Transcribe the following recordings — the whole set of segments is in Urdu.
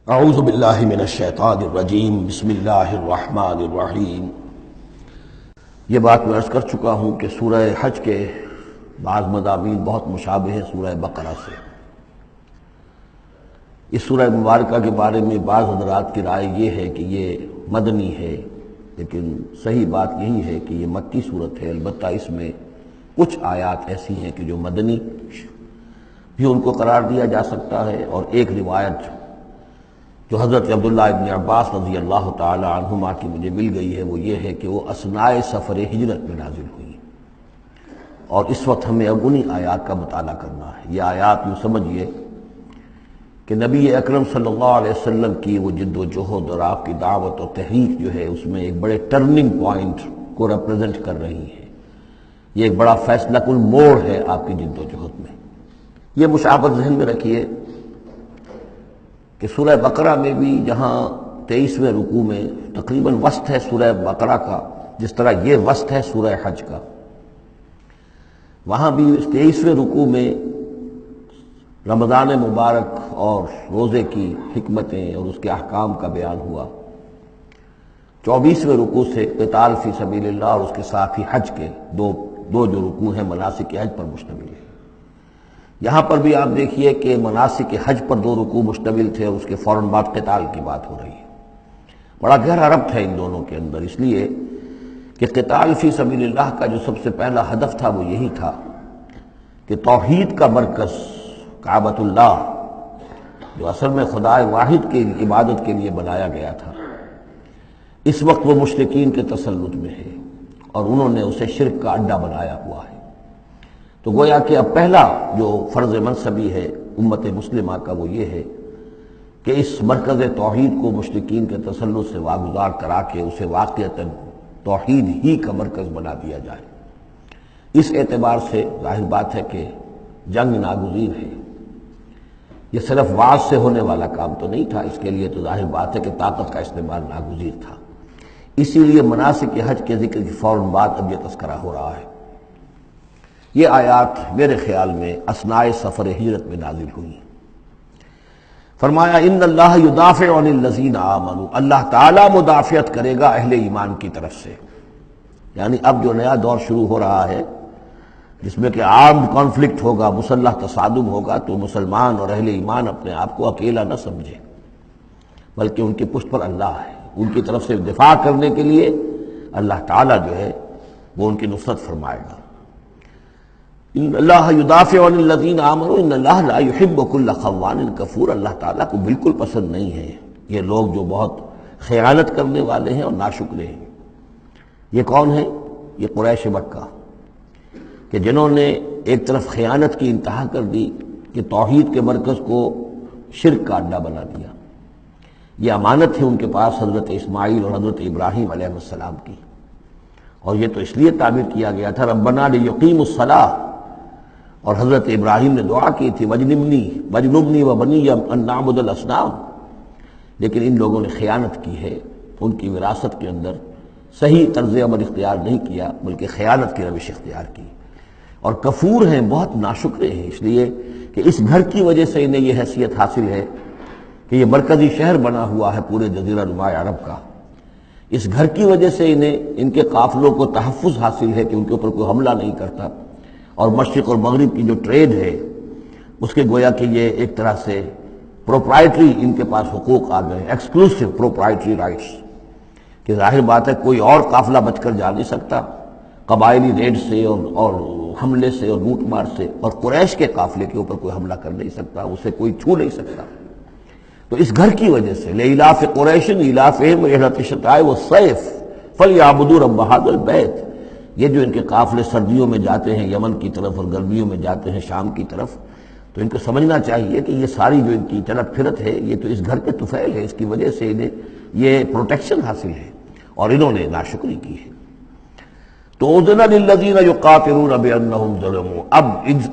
اعوذ باللہ من الشیطان الرجیم بسم اللہ الرحمن الرحیم۔ یہ بات میں عرض کر چکا ہوں کہ سورہ حج کے بعض مضامین بہت مشابہ ہیں سورہ بقرہ سے۔ اس سورہ مبارکہ کے بارے میں بعض حضرات کی رائے یہ ہے کہ یہ مدنی ہے، لیکن صحیح بات یہی ہے کہ یہ مکی صورت ہے۔ البتہ اس میں کچھ آیات ایسی ہیں کہ جو مدنی بھی ان کو قرار دیا جا سکتا ہے، اور ایک روایت جو حضرت عبداللہ ابن عباس رضی اللہ تعالی عنہما کی مجھے مل گئی ہے وہ یہ ہے کہ وہ اثناء سفر ہجرت میں نازل ہوئی، اور اس وقت ہمیں اب انہی آیات کا مطالعہ کرنا ہے۔ یہ آیات یوں سمجھیے کہ نبی اکرم صلی اللہ علیہ وسلم کی وہ جد و جہد اور آپ کی دعوت اور تحریک جو ہے اس میں ایک بڑے ٹرننگ پوائنٹ کو ریپرزینٹ کر رہی ہے۔ یہ ایک بڑا فیصلہ کن موڑ ہے آپ کی جد و جہد میں۔ یہ مشابہت ذہن میں رکھیے کہ سورہ بقرہ میں بھی جہاں 23ویں رکوع میں تقریباً وسط ہے سورہ بقرہ کا، جس طرح یہ وسط ہے سورہ حج کا، وہاں بھی 23ویں رکوع میں رمضان مبارک اور روزے کی حکمتیں اور اس کے احکام کا بیان ہوا۔ 24ویں رکوع سے قتال فی سبیل اللہ اور اس کے ساتھ ہی حج کے دو جو رکوع ہیں مناسک حج پر مشتمل ہے۔ یہاں پر بھی آپ دیکھیے کہ مناسک حج پر 2 رکوع مشتمل تھے اور اس کے فوراً بعد قتال کی بات ہو رہی ہے۔ بڑا گہرا ربط ہے ان دونوں کے اندر، اس لیے کہ قتال فی سبیل اللہ کا جو سب سے پہلا ہدف تھا وہ یہی تھا کہ توحید کا مرکز کعبۃ اللہ، جو اصل میں خدا واحد کی عبادت کے لیے بنایا گیا تھا، اس وقت وہ مشرکین کے تسلط میں ہے اور انہوں نے اسے شرک کا اڈا بنایا ہوا ہے۔ تو گویا کہ اب پہلا جو فرض منصبی ہے امت مسلمہ کا وہ یہ ہے کہ اس مرکز توحید کو مشرکین کے تسلط سے واگزار کرا کے اسے واقعتاً توحید ہی کا مرکز بنا دیا جائے۔ اس اعتبار سے ظاہر بات ہے کہ جنگ ناگزیر ہے۔ یہ صرف واز سے ہونے والا کام تو نہیں تھا، اس کے لیے تو ظاہر بات ہے کہ طاقت کا استعمال ناگزیر تھا۔ اسی لیے مناسک حج کے ذکر کی فوراً بعد اب یہ تذکرہ ہو رہا ہے۔ یہ آیات میرے خیال میں اثناء سفر ہجرت میں نازل ہوئی۔ فرمایا ان اللہ یدافع عن الذین آمنوا، اللہ تعالیٰ مدافعت کرے گا اہل ایمان کی طرف سے۔ یعنی اب جو نیا دور شروع ہو رہا ہے جس میں کہ عام کانفلکٹ ہوگا، مسلح تصادم ہوگا، تو مسلمان اور اہل ایمان اپنے آپ کو اکیلا نہ سمجھے، بلکہ ان کی پشت پر اللہ ہے۔ ان کی طرف سے دفاع کرنے کے لیے اللہ تعالیٰ جو ہے وہ ان کی نصرت فرمائے گا۔ ان اللہ یدافع عن الذین آمنوا ان اللہ لا یحب کل خوان کفور، اللہ تعالیٰ کو بالکل پسند نہیں ہے یہ لوگ جو بہت خیانت کرنے والے ہیں اور ناشکرے ہیں۔ یہ کون ہیں؟ یہ قریش مکہ کہ جنہوں نے ایک طرف خیانت کی انتہا کر دی کہ توحید کے مرکز کو شرک کا اڈا بنا دیا۔ یہ امانت ہے ان کے پاس حضرت اسماعیل اور حضرت ابراہیم علیہ السلام کی، اور یہ تو اس لیے تعبیر کیا گیا تھا ربنا لیقیموا الصلاۃ، اور حضرت ابراہیم نے دعا کی تھی وجنبنی وبنی ان نعبد الاصنام، لیکن ان لوگوں نے خیانت کی ہے، ان کی وراثت کے اندر صحیح طرز عمل اختیار نہیں کیا بلکہ خیانت کی روش اختیار کی، اور کفور ہیں، بہت ناشکرے ہیں، اس لیے کہ اس گھر کی وجہ سے انہیں یہ حیثیت حاصل ہے کہ یہ مرکزی شہر بنا ہوا ہے پورے جزیرہ نما عرب کا۔ اس گھر کی وجہ سے انہیں ان کے قافلوں کو تحفظ حاصل ہے کہ ان کے اوپر کوئی حملہ نہیں کرتا، اور مشرق اور مغرب کی جو ٹریڈ ہے اس کے گویا کہ یہ ایک طرح سے پروپرائٹری ان کے پاس حقوق آ گئے، ایکسکلوسیو پروپرائٹری رائٹس، کہ ظاہر بات ہے کوئی اور قافلہ بچ کر جا نہیں سکتا قبائلی ریڈ سے اور حملے سے اور لوٹ مار سے، اور قریش کے قافلے کے اوپر کوئی حملہ کر نہیں سکتا، اسے کوئی چھو نہیں سکتا۔ تو اس گھر کی وجہ سے لإلاف قریش إِلَافِهِمْ رِحْلَةَ الشِّتَاءِ وَالصَّيْفِ فَلْيَعْبُدُوا رَبَّ هَذَا الْبَيْتِ۔ یہ جو ان کے قافلے سردیوں میں جاتے ہیں یمن کی طرف اور گرمیوں میں جاتے ہیں شام کی طرف، تو ان کو سمجھنا چاہیے کہ یہ ساری جو ان کی چلت پھرت ہے یہ تو اس گھر کے طفیل ہے، اس کی وجہ سے انہیں یہ پروٹیکشن حاصل ہے، اور انہوں نے ناشکری کی ہے۔ تو اذن للذین یقاتلون بانہم ظلموا، اب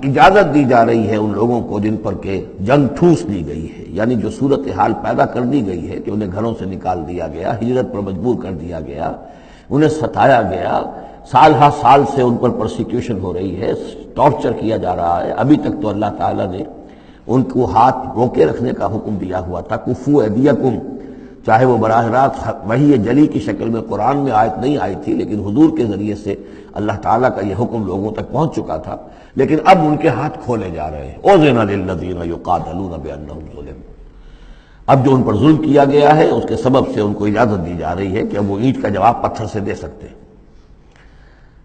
اجازت دی جا رہی ہے ان لوگوں کو جن پر کہ جنگ ٹھوس دی گئی ہے، یعنی جو صورتحال پیدا کر دی گئی ہے کہ انہیں گھروں سے نکال دیا گیا، ہجرت پر مجبور کر دیا گیا، انہیں ستایا گیا، سال ہر سال سے ان پر پرسیکیوشن ہو رہی ہے، ٹارچر کیا جا رہا ہے۔ ابھی تک تو اللہ تعالیٰ نے ان کو ہاتھ روکے رکھنے کا حکم دیا ہوا تھا، کفو ایدیکم، چاہے وہ براہ راست وحی جلی کی شکل میں قرآن میں آیت نہیں آئی تھی، لیکن حضور کے ذریعے سے اللہ تعالیٰ کا یہ حکم لوگوں تک پہنچ چکا تھا، لیکن اب ان کے ہاتھ کھولے جا رہے ہیں۔ اذن للذین یقاتلون بانہم ظلموا، اب جو ان پر ظلم کیا گیا ہے اس کے سبب سے ان کو اجازت دی جا رہی ہے کہ اب وہ اینٹ کا جواب پتھر سے دے سکتے ہیں۔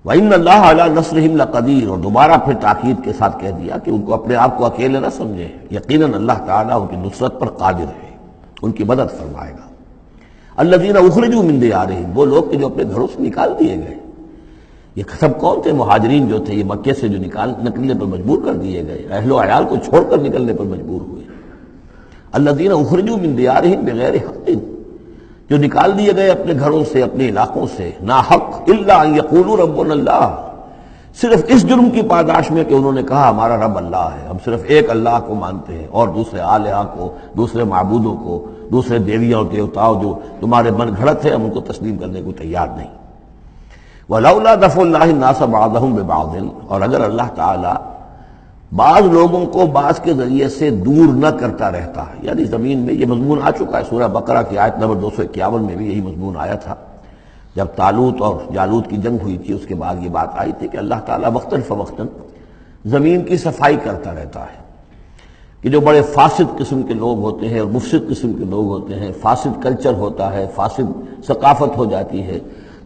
وَإِنَّ اللَّهَ عَلَىٰ نَصْرِهِمْ لَقَدِيرٌ، اور دوبارہ پھر تاکید کے ساتھ کہہ دیا کہ ان کو اپنے آپ کو اکیلے نہ سمجھیں، یقیناً اللہ تعالیٰ ان کی نصرت پر قادر ہے، ان کی مدد فرمائے گا۔ الذین اخرجوا من دیارہم، وہ لوگ کہ جو اپنے گھروں سے نکال دیے گئے۔ یہ سب کون تھے؟ مہاجرین جو تھے، یہ مکے سے جو نکلنے پر مجبور کر دیے گئے، اہل و عیال کو چھوڑ کر نکلنے پر مجبور ہوئے۔ الذین اخرجوا من دیارہم بغیر حق، جو نکال دیے گئے اپنے گھروں سے، اپنے علاقوں سے نا حق، الا ان یقولوا ربنا اللہ، صرف اس جرم کی پاداش میں کہ انہوں نے کہا ہمارا رب اللہ ہے، ہم صرف ایک اللہ کو مانتے ہیں اور دوسرے آلہہ کو، دوسرے معبودوں کو، دوسرے دیویوں اور دیوتاؤں جو تمہارے من گھڑت ہے، ہم ان کو تسلیم کرنے کو تیار نہیں۔ وَلَوْلَا دَفْعُ اللَّهِ النَّاسَ بَعْضَهُمْ بِبَعْضٍ، اور اگر اللہ تعالی بعض لوگوں کو بعض کے ذریعے سے دور نہ کرتا رہتا، یعنی زمین میں یہ مضمون آ چکا ہے، سورہ بقرہ کی آیت نمبر 251 میں بھی یہی مضمون آیا تھا، جب طالوت اور جالوت کی جنگ ہوئی تھی، اس کے بعد یہ بات آئی تھی کہ اللہ تعالیٰ وقتاً فوقتاً زمین کی صفائی کرتا رہتا ہے، کہ جو بڑے فاسد قسم کے لوگ ہوتے ہیں اور مفسد قسم کے لوگ ہوتے ہیں، فاسد کلچر ہوتا ہے، فاسد ثقافت ہو جاتی ہے،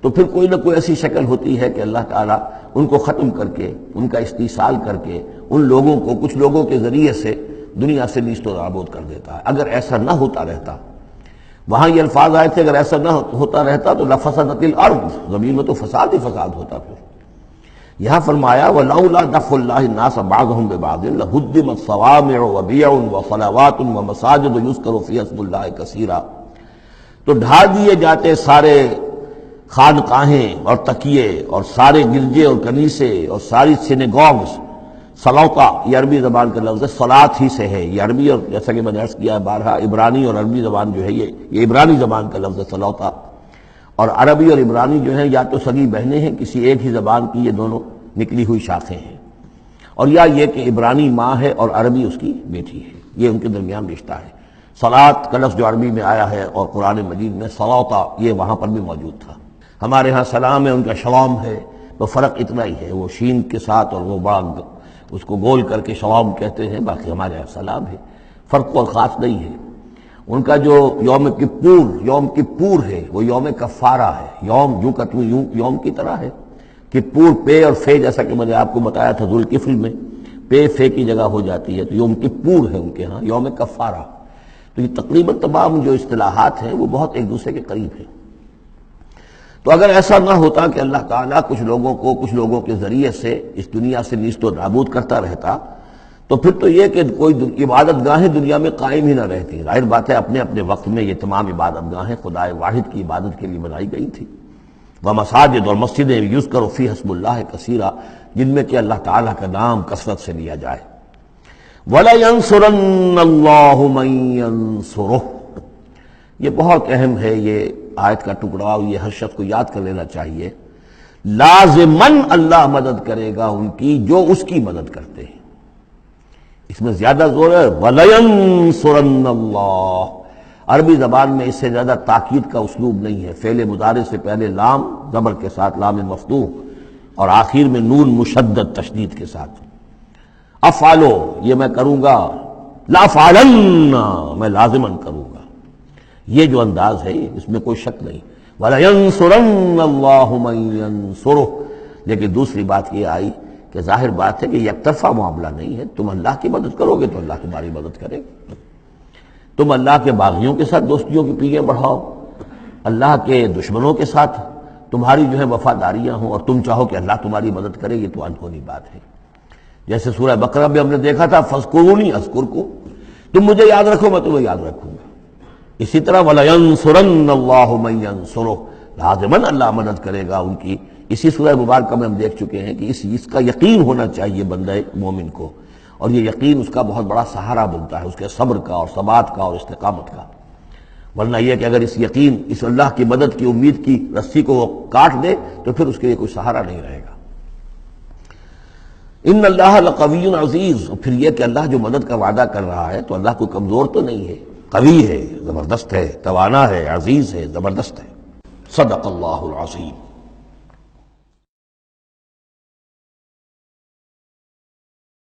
تو پھر کوئی نہ کوئی ایسی شکل ہوتی ہے کہ اللہ تعالیٰ ان کو ختم کر کے، ان کا استیصال کر کے، ان لوگوں کو کچھ لوگوں کے ذریعے سے دنیا سے نیست و نابود کر دیتا ہے۔ اگر ایسا نہ ہوتا رہتا، وہاں یہ الفاظ آئے تھے اگر ایسا نہ ہوتا رہتا تو لفسدت الارض، زمین میں تو فساد ہی فساد ہوتا۔ پھر یہاں فرمایا وَلَوْلَا دَفْعُ اللَّهِ النَّاسَ بَعْضَهُمْ بِبَعْضٍ لَهُدِّمَتْ صَوَامِعُ وَبِيَعٌ وَصَلَوَاتٌ وَمَسَاجِدُ يُذْكَرُ فِيهَا اسْمُ اللَّهِ كَثِيرًا، تو ڈھا دیے جاتے سارے خانقاہیں اور تکیے اور سارے گرجے اور کنیسے اور ساری سینیگوگز۔ صلوتا یہ عربی زبان کا لفظ ہے، صلاۃ ہی سے ہے، یہ عربی اور جیسا کہ میں نے عرض کیا ہے بارہا، عبرانی اور عربی زبان جو ہے یہ عبرانی زبان کا لفظ ہے صلوتا، اور عربی اور عبرانی جو ہیں یا تو سگی بہنیں ہیں، کسی ایک ہی زبان کی یہ دونوں نکلی ہوئی شاخیں ہیں، اور یا یہ کہ عبرانی ماں ہے اور عربی اس کی بیٹی ہے، یہ ان کے درمیان رشتہ ہے۔ صلاۃ کا لفظ جو عربی میں آیا ہے اور قرآن مجید میں صلوتا یہ وہاں پر بھی موجود تھا۔ ہمارے ہاں سلام ہے، ان کا شلام ہے، تو فرق اتنا ہی ہے، وہ شین کے ساتھ اور وہ بڑا اس کو گول کر کے شلام کہتے ہیں، باقی ہمارے یہاں سلام ہے، فرق اور خاص نہیں ہے۔ ان کا جو یوم کپور ہے وہ یوم کفارہ ہے، یوم کی طرح ہے، کپور پے اور فے، جیسا کہ میں نے آپ کو بتایا تھا ذوالکفل میں پے فے کی جگہ ہو جاتی ہے، تو یوم کپور ہے ان کے ہاں، یوم کفارہ۔ تو یہ تقریباً تمام جو اصطلاحات ہیں وہ بہت ایک دوسرے کے قریب ہیں۔ تو اگر ایسا نہ ہوتا کہ اللہ تعالیٰ کچھ لوگوں کو کچھ لوگوں کے ذریعے سے اس دنیا سے نیست و نابود کرتا رہتا، تو پھر تو یہ کہ کوئی عبادت گاہیں دنیا میں قائم ہی نہ رہتی۔ ظاہر بات ہے اپنے اپنے وقت میں یہ تمام عبادت گاہیں خدائے واحد کی عبادت کے لیے بنائی گئی تھی، ومساجد اور مسجدیں یذکر فیہا اسم اللہ کثیرا، جن میں کہ اللہ تعالیٰ کا نام کثرت سے لیا جائے۔ وَلَيَنصُرَنَّ اللَّهُ مَن يَنصُرُهُ، یہ بہت اہم ہے، یہ آیت کا ٹکڑا، اور یہ ہر شخص کو یاد کر لینا چاہیے۔ لازماً اللہ مدد کرے گا ان کی جو اس کی مدد کرتے ہیں، اس میں زیادہ زور ہے وَلَيَنصُرَنَّ اللَّهُ، عربی زبان میں اس سے زیادہ تاکید کا اسلوب نہیں ہے۔ فعل مضارع سے پہلے لام زبر کے ساتھ، لام مفتوح، اور آخر میں نون مشدد تشدید کے ساتھ۔ افعلو یہ میں کروں گا، لافعلن میں لازماً کروں گا، یہ جو انداز ہے اس میں کوئی شک نہیں۔ وَلَيَنصُرَنَّ اللَّهُ مَن يَنصُرُهُ، لیکن دوسری بات یہ آئی کہ ظاہر بات ہے کہ یک طرفہ معاملہ نہیں ہے، تم اللہ کی مدد کرو گے تو اللہ تمہاری مدد کرے گا۔ تم اللہ کے باغیوں کے ساتھ دوستیوں کی پیلیاں بڑھاؤ، اللہ کے دشمنوں کے ساتھ تمہاری جو ہے وفاداریاں ہوں، اور تم چاہو کہ اللہ تمہاری مدد کرے، یہ تو انہونی بات ہے۔ جیسے سورہ بقرہ میں ہم نے دیکھا تھا فَاذْكُرُونِی أَذْكُرْكُم، تم مجھے یاد رکھو میں تمہیں یاد رکھوں گا۔ اسی طرح وَلَيَنصُرَنَّ اللَّهُ مَن يَنصُرُهُ، لازماً اللہ مدد کرے گا ان کی۔ اسی سورہ مبارکہ میں ہم دیکھ چکے ہیں کہ اس کا یقین ہونا چاہیے بندہ مومن کو، اور یہ یقین اس کا بہت بڑا سہارا بنتا ہے، اس کے صبر کا اور ثبات کا اور استقامت کا۔ ورنہ یہ کہ اگر اس یقین، اس اللہ کی مدد کی امید کی رسی کو وہ کاٹ دے تو پھر اس کے لیے کوئی سہارا نہیں رہے گا۔ ان اللہ لقوی عزیز، اور پھر یہ کہ اللہ جو مدد کا وعدہ کر رہا ہے تو اللہ کوئی کمزور تو نہیں ہے، قوی ہے، زبردست ہے، توانا ہے، عزیز ہے، زبردست ہے۔ صدق اللہ العظیم۔